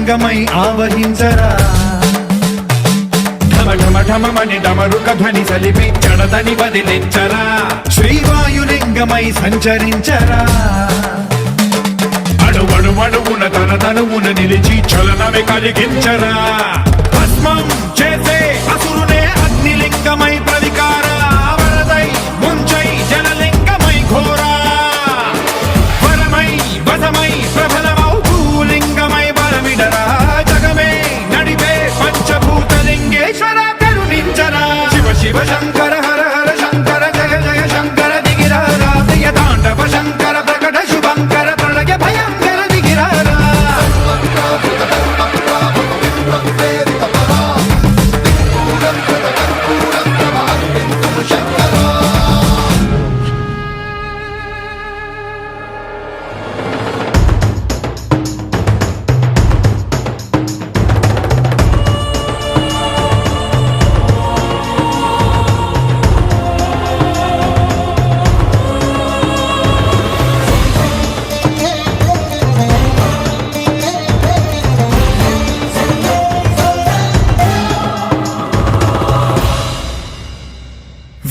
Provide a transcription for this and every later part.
లింగమై ఆవహించరా ఢమఢమఢమని డమరుక ధ్వని సలిపి జడదని వదిలించరా శ్రీవాయులింగమై సంచరించరా అడువడువడువున తన తనువున నిలిచి చలనమే కలిగించరా భస్మం చేసే అసురునే అగ్నిలింగమై ప్రవికార వరదై ముంచై జలలింగమై ఘోరా వరమై వసమై ప్రబలమౌ భూలింగమై బలమిడరా జగమే నడిపే పంచభూతలింగేశ్వర కరుణించరా శివ శివ శంకర హర హర శంకర జయ జయ శంకర దిగిరారా ప్రియ తాండవ శంకర ప్రకట శుభంకర ప్రళయ భయంకర దిగిరారా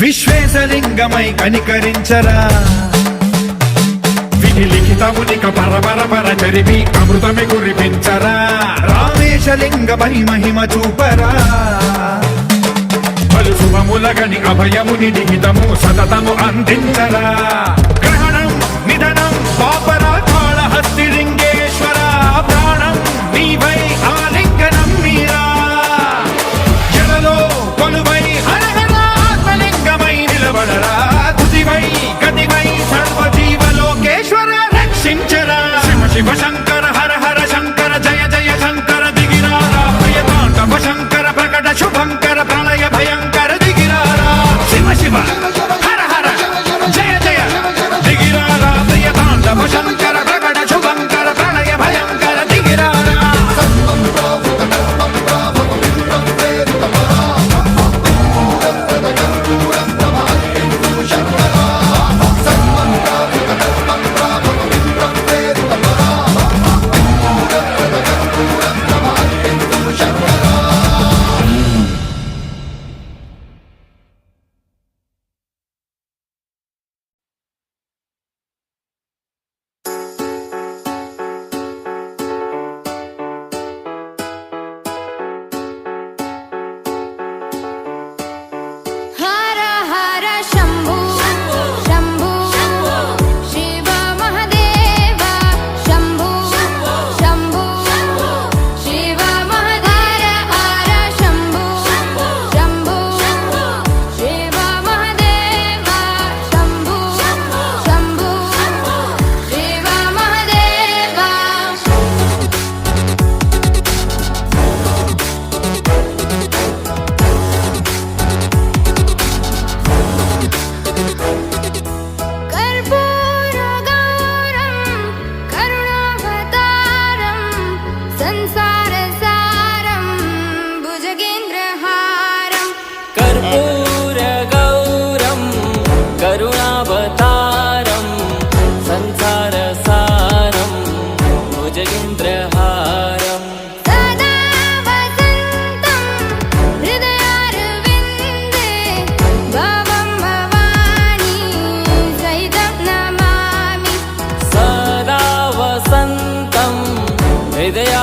విశ్వేశలింగమై కనికరించరా విధి లిఖితమునిక పరపర పర చరిపి అమృతమి కురిపించరా రామేశలింగమై మహిమ చూపరా పలు శుభములగని అభయముని నిహితము సతతము అందించరా గ్రహణం నిధనం పాపరా కాళహస్తి లింగేశ్వర ప్రాణం నీవై ఆలింగనం మీరా జలలో కొలువై తుదివై గతివై సర్వజీవలోకేశ్వర రక్షించరా శివ శివ శంకర హర హర శంకర జయ జయ శంకర దిగిరారా ప్రియ తాండవ శంకర ప్రకట శుభంకర ప్రళయ భయంకర దిగిరారా శివ శివ హర హర జయ జయ దిగిరారా ప్రియ తాండవ శంకర ప్రకట శుభంకర ప్రళయ భయంకర దిగిరారా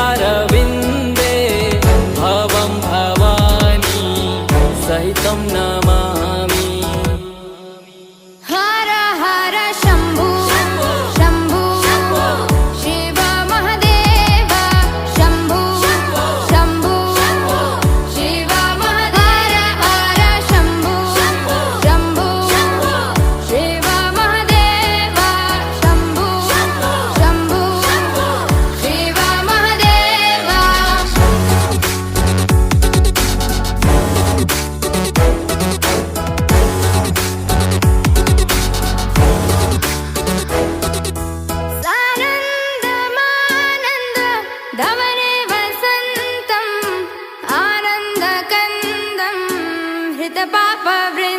हृदयारविन्दे भवं भवानी सहितं नमामि। हर हर शम्भु शम्भु शिव महादेव शम्भु शम्भु शिव महादेव हर शम्भु शम्भु शिव महादेव शम्भु शम्भु शिव महादेव। सानन्दमानन्द धवने वसन्तम् आनन्दकन्दं हृतपापवृ